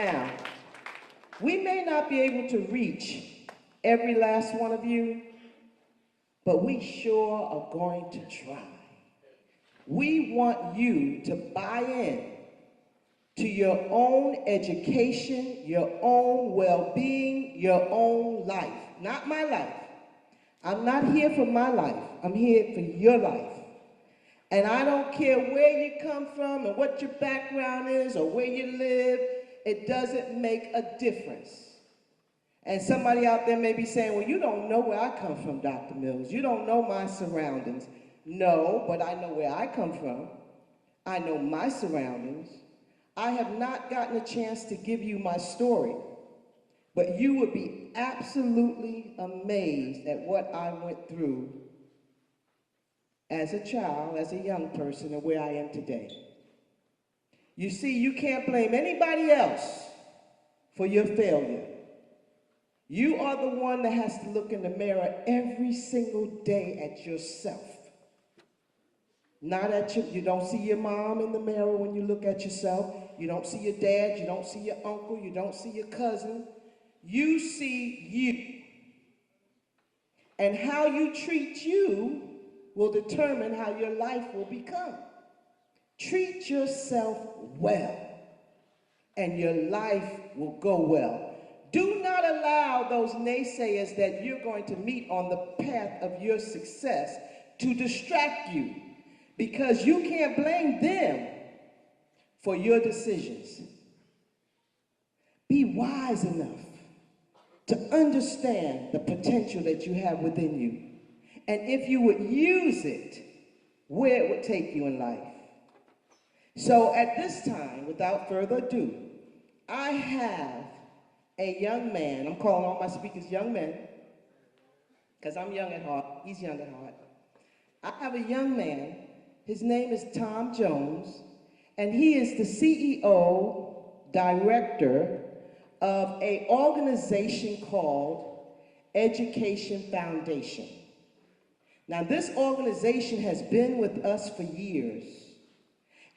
Now, we may not be able to reach every last one of you, but we sure are going to try. We want you to buy in to your own education, your own well-being, your own life. Not my life. I'm not here for my life. I'm here for your life. And I don't care where you come from and what your background is or where you live. It doesn't make a difference. And somebody out there may be saying, well, you don't know where I come from, Dr. Mills. You don't know my surroundings. No, but I know where I come from. I know my surroundings. I have not gotten a chance to give you my story, but you would be absolutely amazed at what I went through as a child, as a young person, and where I am today. You see, you can't blame anybody else for your failure. You are the one that has to look in the mirror every single day at yourself. Not at you don't see your mom in the mirror when you look at yourself. You don't see your dad, you don't see your uncle, you don't see your cousin. You see you. And how you treat you will determine how your life will become. Treat yourself well, and your life will go well. Do not allow those naysayers that you're going to meet on the path of your success to distract you, because you can't blame them for your decisions. Be wise enough to understand the potential that you have within you, and if you would use it, where it would take you in life. So at this time, without further ado, I have a young man. I'm calling all my speakers young men, because I'm young at heart. He's young at heart. I have a young man. His name is Thom Jones, and he is the CEO, director of an organization called Education Foundation. Now, this organization has been with us for years,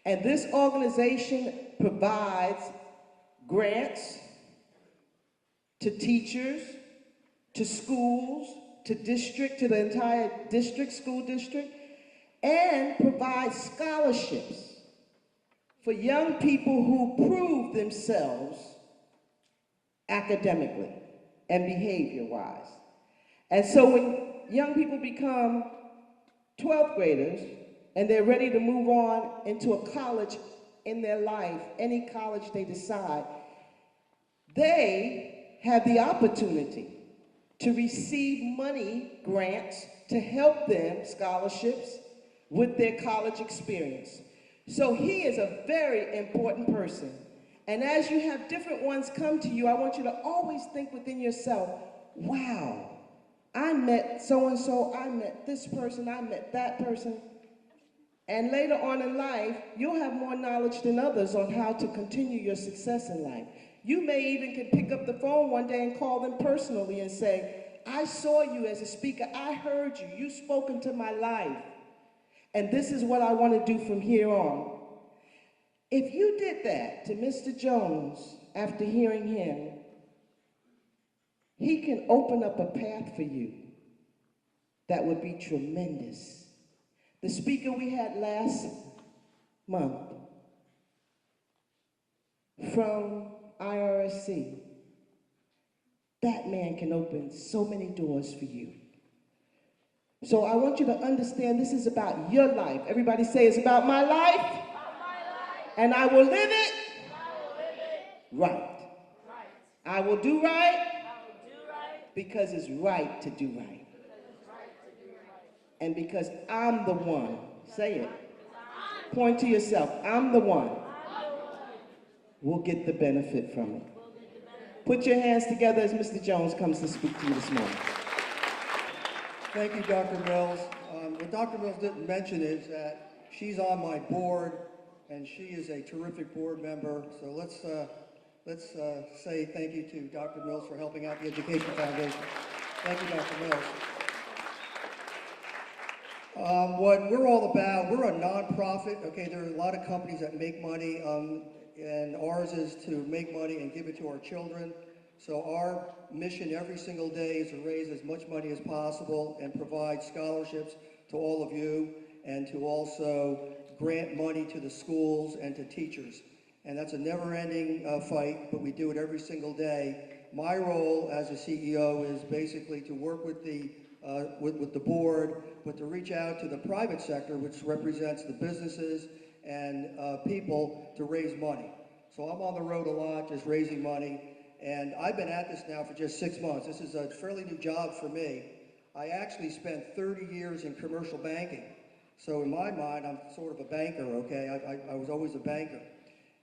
and this organization provides grants to teachers, to schools, to the entire school district, and provides scholarships for young people who prove themselves academically and behavior-wise. And so when young people become 12th graders and they're ready to move on into a college in their life, any college they decide, they have the opportunity to receive money grants to help them, scholarships, with their college experience. So he is a very important person. And as you have different ones come to you, I want you to always think within yourself, wow, I met so-and-so, I met this person, I met that person. And later on in life, you'll have more knowledge than others on how to continue your success in life. You may even can pick up the phone one day and call them personally and say, I saw you as a speaker, I heard you, you spoke into my life, and this is what I want to do from here on. If you did that to Mr. Jones after hearing him, he can open up a path for you that would be tremendous. The speaker we had last month from IRSC, that man can open so many doors for you. So I want you to understand this is about your life. Everybody say it's about my life. And I will live it right. I will do right because it's right to do right. And because I'm the one, say it. Point to yourself, I'm the one. We'll get the benefit from it. Put your hands together as Mr. Jones comes to speak to you this morning. Thank you, Dr. Mills. What Dr. Mills didn't mention is that she's on my board, and she is a terrific board member. So let's say thank you to Dr. Mills for helping out the Education Foundation. Thank you, Dr. Mills. What we're all about, we're a nonprofit. Okay, there are a lot of companies that make money. and ours is to make money and give it to our children. So our mission every single day is to raise as much money as possible and provide scholarships to all of you, and to also grant money to the schools and to teachers. And that's a never-ending fight, but we do it every single day. My role as a CEO is basically to work with the board, but to reach out to the private sector, which represents the businesses and people, to raise money. So I'm on the road a lot, just raising money. And I've been at this now for just 6 months. This is a fairly new job for me. I actually spent 30 years in commercial banking. So in my mind, I'm sort of a banker, okay? I was always a banker.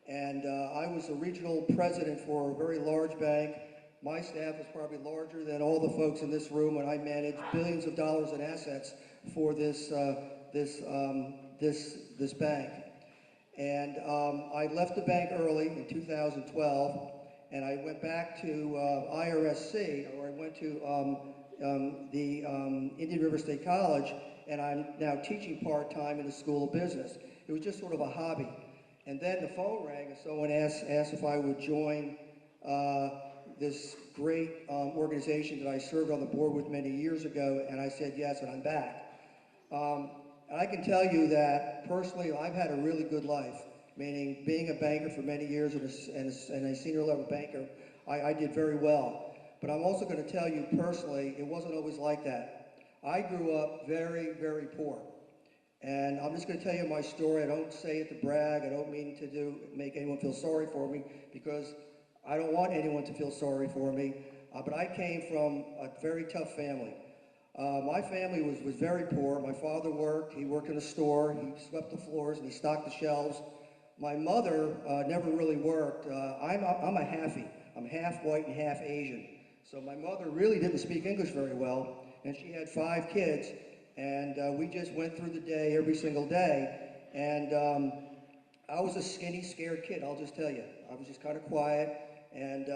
And I was a regional president for a very large bank. My staff was probably larger than all the folks in this room, and I managed billions of dollars in assets for this bank. And I left the bank early in 2012, and I went back to IRSC, or I went to the Indian River State College, and I'm now teaching part-time in the School of Business. It was just sort of a hobby. And then the phone rang, and someone asked if I would join this great organization that I served on the board with many years ago, and I said yes, and I'm back. And I can tell you that personally, I've had a really good life, meaning being a banker for many years and a senior level banker, I did very well. But I'm also going to tell you personally, it wasn't always like that. I grew up very, very poor. And I'm just going to tell you my story. I don't say it to brag. I don't mean to make anyone feel sorry for me, because I don't want anyone to feel sorry for me. But I came from a very tough family. My family was very poor. My father worked. He worked in a store. He swept the floors and he stocked the shelves. My mother never really worked. I'm a halfie. I'm half white and half Asian. So my mother really didn't speak English very well, and she had 5 kids. And we just went through the day every single day. And I was a skinny, scared kid, I'll just tell you. I was just kind of quiet. And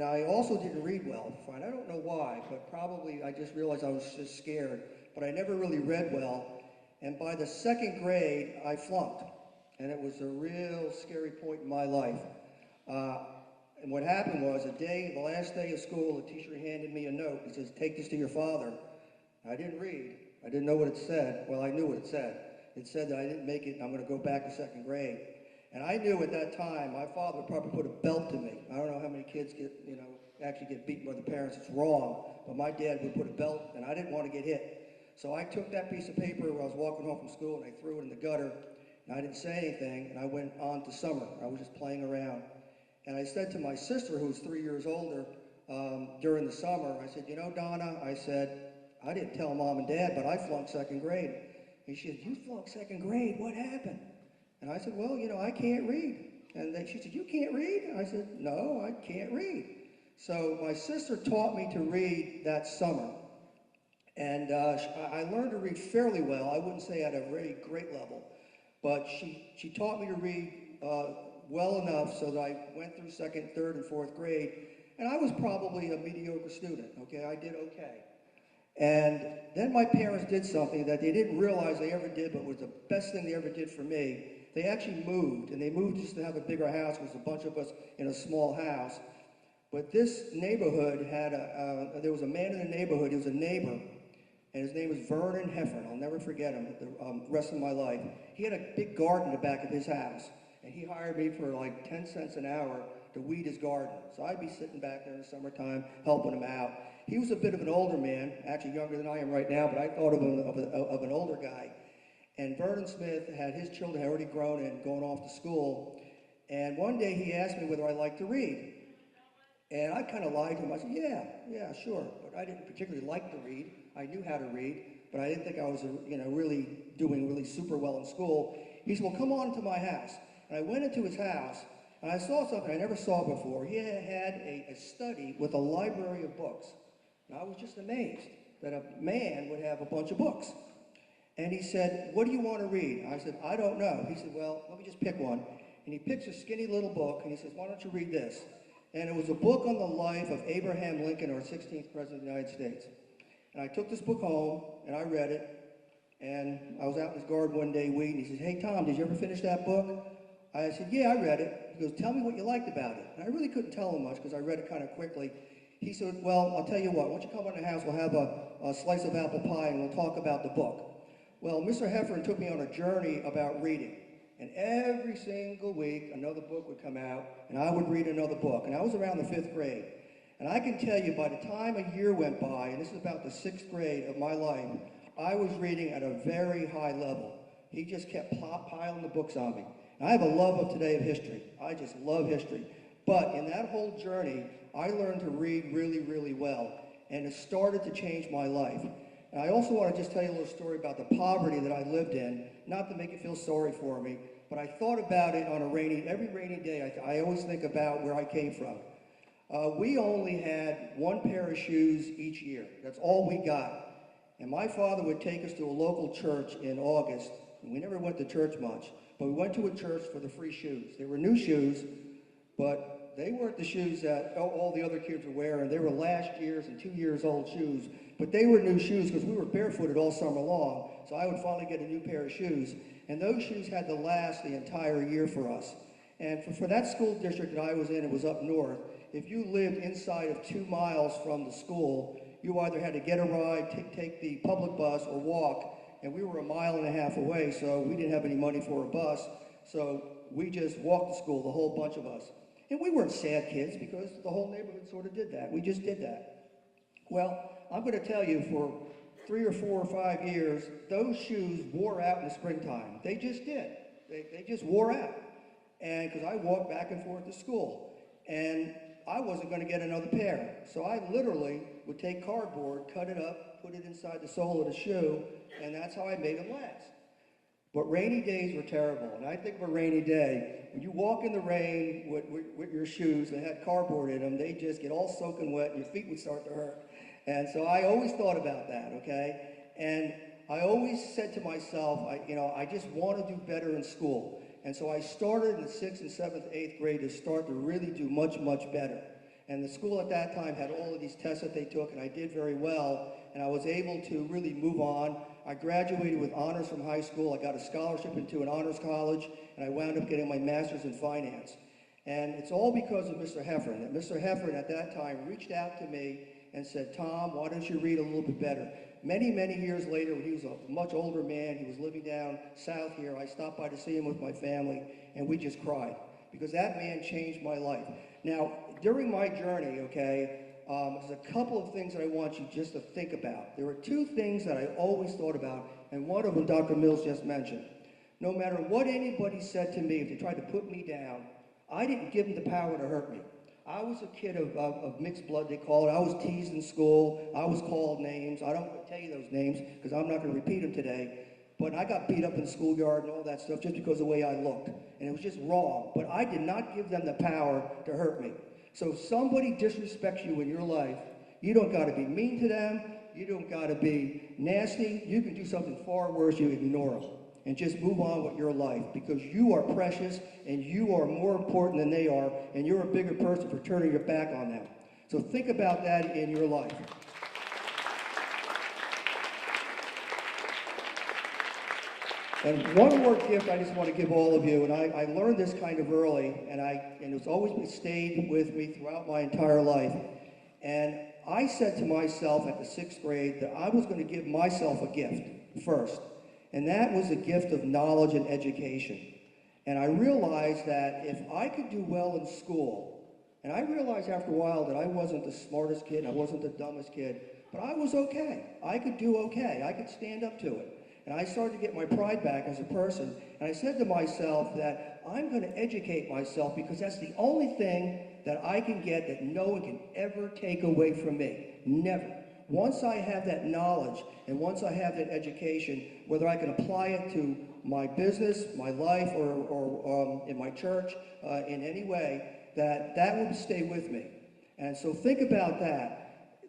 I also didn't read well. Fine, I don't know why, but probably I just realized I was just scared. But I never really read well. And by the 2nd grade, I flunked. And it was a real scary point in my life. And what happened was, the last day of school, the teacher handed me a note. He says, "Take this to your father." I didn't read. I didn't know what it said. Well, I knew what it said. It said that I didn't make it and I'm going to go back to 2nd grade. And I knew at that time my father would probably put a belt to me. I don't know how many kids actually get beaten by the parents. It's wrong. But my dad would put a belt, and I didn't want to get hit. So I took that piece of paper when I was walking home from school and I threw it in the gutter. And I didn't say anything, and I went on to summer. I was just playing around. And I said to my sister, who was 3 years older, during the summer, I said, "You know, Donna," I said, "I didn't tell Mom and Dad, but I flunked 2nd grade." And she said, "You flunked 2nd grade? What happened?" And I said, "Well, I can't read." And then she said, "You can't read?" And I said, "No, I can't read." So my sister taught me to read that summer. And I learned to read fairly well. I wouldn't say at a very great level. But she taught me to read well enough so that I went through 2nd, 3rd, and 4th grade. And I was probably a mediocre student, okay? I did okay. And then my parents did something that they didn't realize they ever did, but was the best thing they ever did for me. They actually moved, and they moved just to have a bigger house. It was a bunch of us in a small house. But this neighborhood had there was a man in the neighborhood. He was a neighbor, and his name was Vernon Heffern. I'll never forget him the rest of my life. He had a big garden in the back of his house, and he hired me for like 10 cents an hour to weed his garden. So I'd be sitting back there in the summertime helping him out. He was a bit of an older man, actually younger than I am right now, but I thought of him of an older guy. And Vernon Smith had his children had already grown and gone off to school. And one day he asked me whether I liked to read. And I kind of lied to him. I said, yeah, sure. But I didn't particularly like to read. I knew how to read, but I didn't think I was really doing really super well in school. He said, "Well, come on to my house." And I went into his house, and I saw something I never saw before. He had a study with a library of books. And I was just amazed that a man would have a bunch of books. And he said, "What do you want to read?" I said, "I don't know." He said, "Well, let me just pick one." And he picks a skinny little book, and he says, "Why don't you read this?" And it was a book on the life of Abraham Lincoln, our 16th President of the United States. And I took this book home, and I read it. And I was out in his garden one day weeding. He says, "Hey, Tom, did you ever finish that book?" I said, yeah, I read it. He goes, tell me what you liked about it. And I really couldn't tell him much because I read it kind of quickly. He said, well, I'll tell you what, why don't you come on the house, we'll have a slice of apple pie and we'll talk about the book. Well, Mr. Heffern took me on a journey about reading. And every single week, another book would come out, and I would read another book. And I was around the 5th grade. And I can tell you, by the time a year went by, and this is about the 6th grade of my life, I was reading at a very high level. He just kept piling the books on me. And I have a love of today of history. I just love history. But in that whole journey, I learned to read really, really well. And it started to change my life. And I also want to just tell you a little story about the poverty that I lived in, not to make you feel sorry for me, but I thought about it on every rainy day. I always think about where I came from. We only had one pair of shoes each year. That's all we got. And my father would take us to a local church in August. And we never went to church much, but we went to a church for the free shoes. They were new shoes, but they weren't the shoes that all the other kids were wearing. They were last year's and 2 years old shoes, but they were new shoes because we were barefooted all summer long. So I would finally get a new pair of shoes. And those shoes had to last the entire year for us. And for that school district that I was in, it was up north. If you lived inside of 2 miles from the school, you either had to get a ride, take the public bus, or walk. And we were 1.5 miles away, so we didn't have any money for a bus. So we just walked to school, the whole bunch of us. And we weren't sad kids because the whole neighborhood sort of did that. We just did that. Well, I'm going to tell you, for 3 or 4 or 5 years, those shoes wore out in the springtime. They just did. They just wore out. And because I walked back and forth to school. And I wasn't going to get another pair. So I literally would take cardboard, cut it up, put it inside the sole of the shoe, and that's how I made them last. But rainy days were terrible. And I think of a rainy day, when you walk in the rain with your shoes that had cardboard in them, they just get all soaking wet and your feet would start to hurt. And so I always thought about that, okay? And I always said to myself, I just want to do better in school. And so I started in the 6th and 7th, 8th grade to start to really do much, much better. And the school at that time had all of these tests that they took, and I did very well. And I was able to really move on. I graduated with honors from high school. I got a scholarship into an honors college, and I wound up getting my master's in finance. And it's all because of Mr. Heffern. That Mr. Heffern at that time reached out to me and said, Tom, why don't you read a little bit better? Many, many years later, when he was a much older man, he was living down south here, I stopped by to see him with my family, and we just cried, because that man changed my life. Now, during my journey, okay, there's a couple of things that I want you just to think about. There were 2 things that I always thought about, and one of them Dr. Mills just mentioned. No matter what anybody said to me, if they tried to put me down, I didn't give them the power to hurt me. I was a kid of mixed blood, they call it. I was teased in school. I was called names. I don't tell you those names because I'm not going to repeat them today. But I got beat up in the schoolyard and all that stuff just because of the way I looked. And it was just wrong. But I did not give them the power to hurt me. So if somebody disrespects you in your life, you don't got to be mean to them. You don't got to be nasty. You can do something far worse. You ignore them and just move on with your life, because you are precious and you are more important than they are, and you're a bigger person for turning your back on them. So think about that in your life. And one more gift I just want to give all of you, and I learned this kind of early, and it's always stayed with me throughout my entire life. And I said to myself at the 6th grade that I was going to give myself a gift first. And that was a gift of knowledge and education. And I realized that if I could do well in school, and I realized after a while that I wasn't the smartest kid, I wasn't the dumbest kid, but I was okay. I could do okay. I could stand up to it. And I started to get my pride back as a person. And I said to myself that I'm going to educate myself, because that's the only thing that I can get that no one can ever take away from me. Never. Once I have that knowledge and once I have that education, whether I can apply it to my business, my life, or in my church, in any way, that will stay with me. And so think about that.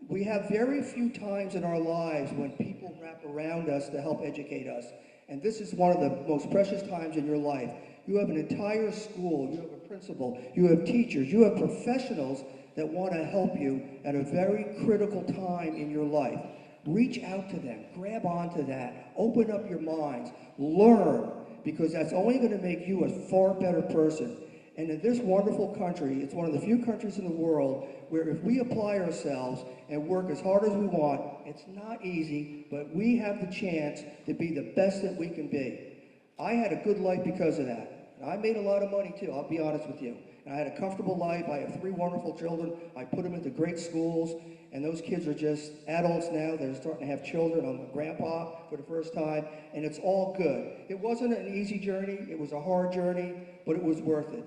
We have very few times in our lives when people wrap around us to help educate us. And this is one of the most precious times in your life. You have an entire school, you have a principal, you have teachers, you have professionals that want to help you at a very critical time in your life. Reach out to them, grab onto that, open up your minds, learn, because that's only going to make you a far better person. And in this wonderful country, it's one of the few countries in the world where if we apply ourselves and work as hard as we want, it's not easy, but we have the chance to be the best that we can be. I had a good life because of that. And I made a lot of money too, I'll be honest with you. And I had a comfortable life. I have 3 wonderful children. I put them into great schools, and those kids are just adults now. They're starting to have children. I'm a grandpa for the first time, and it's all good. It wasn't an easy journey. It was a hard journey, but it was worth it.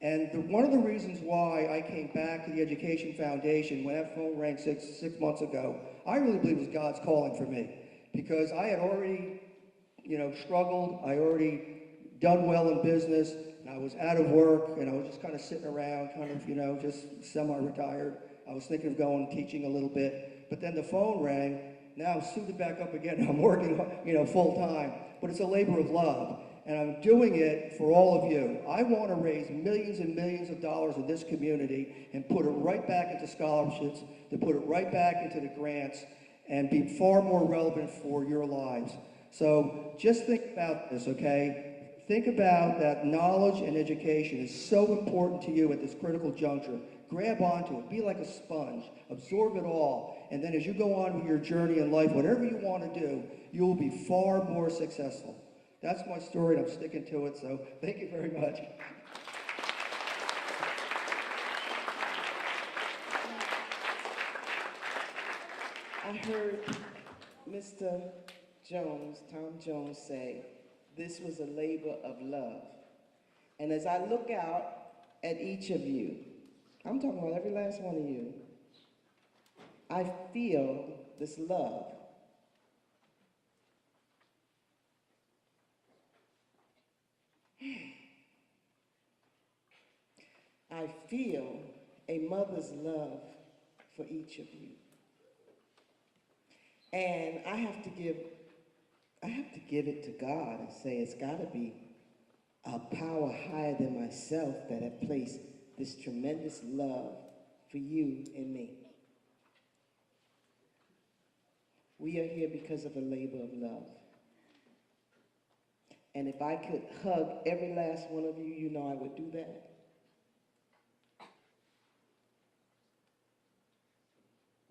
And one of the reasons why I came back to the Education Foundation when that phone rang six months ago, I really believe it was God's calling for me, because I had already, struggled. I already done well in business, and I was out of work, and I was just kind of sitting around, just semi-retired. I was thinking of going and teaching a little bit, but then the phone rang. Now I'm suited back up again. I'm working, full time, but it's a labor of love. And I'm doing it for all of you. I want to raise millions and millions of dollars in this community and put it right back into scholarships, to put it right back into the grants, and be far more relevant for your lives. So just think about this, okay? Think about that knowledge and education is so important to you at this critical juncture. Grab onto it. Be like a sponge. Absorb it all. And then as you go on with your journey in life, whatever you want to do, you will be far more successful. That's my story, and I'm sticking to it, so thank you very much. I heard Mr. Thom Jones say, this was a labor of love. And as I look out at each of you, I'm talking about every last one of you, I feel this love. I feel a mother's love for each of you. And I have to give it to God and say it's got to be a power higher than myself that have placed this tremendous love for you and me. We are here because of a labor of love. And if I could hug every last one of you, I would do that.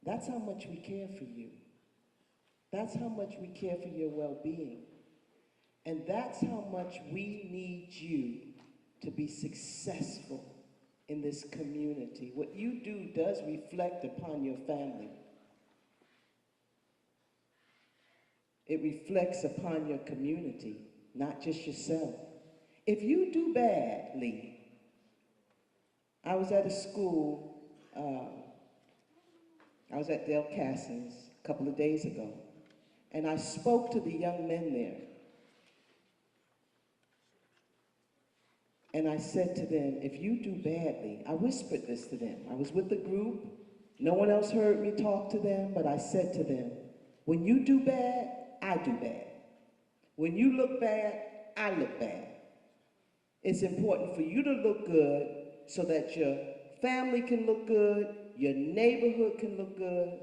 That's how much we care for you. That's how much we care for your well-being. And that's how much we need you to be successful in this community. What you do does reflect upon your family. It reflects upon your community, not just yourself. If you do badly, I was at a school, I was at Dale Casson's a couple of days ago, and I spoke to the young men there. And I said to them, if you do badly, I whispered this to them. I was with the group. No one else heard me talk to them, but I said to them, when you do bad, I do bad. When you look bad, I look bad. It's important for you to look good so that your family can look good, your neighborhood can look good,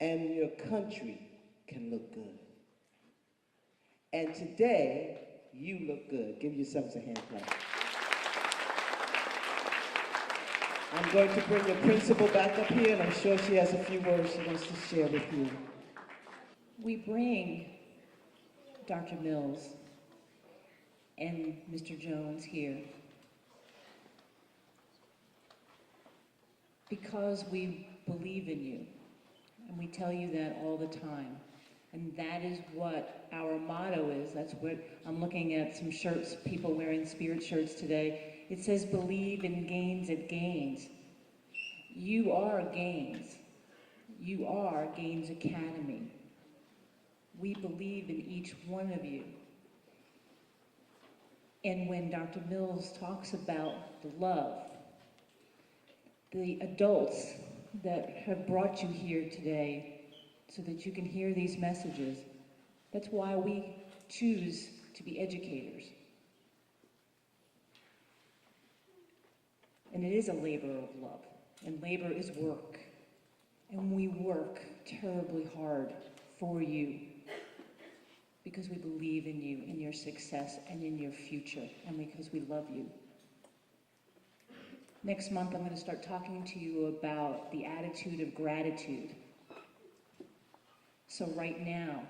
and your country can look good. And today, you look good. Give yourselves a hand clap. I'm going to bring the principal back up here, and I'm sure she has a few words she wants to share with you. We bring Dr. Mills and Mr. Jones here because we believe in you, and we tell you that all the time. And that is what our motto is. That's what I'm looking at some shirts, people wearing Spirit shirts today. It says, believe in Gaines at Gaines. You are Gaines. You are Gaines Academy. We believe in each one of you. And when Dr. Mills talks about the love, the adults that have brought you here today so that you can hear these messages, that's why we choose to be educators. And it is a labor of love, and labor is work. And we work terribly hard for you. because we believe in you, in your success, and in your future, and because we love you. Next month, I'm going to start talking to you about the attitude of gratitude. So right now,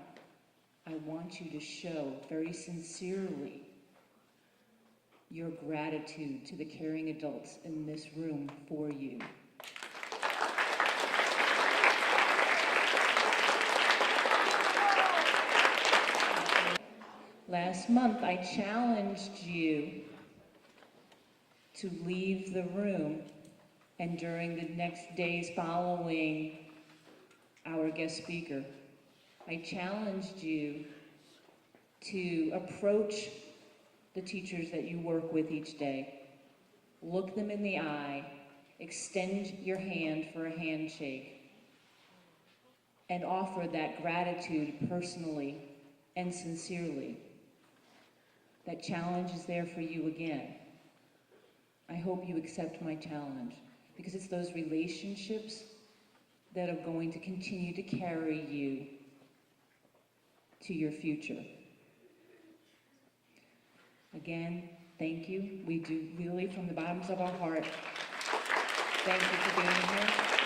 I want you to show very sincerely your gratitude to the caring adults in this room for you. Last month, I challenged you to leave the room, and during the next days following our guest speaker, I challenged you to approach the teachers that you work with each day, look them in the eye, extend your hand for a handshake, and offer that gratitude personally and sincerely. That challenge is there for you again. I hope you accept my challenge, because it's those relationships that are going to continue to carry you to your future. Again, thank you. We do really, from the bottoms of our heart, thank you for being here.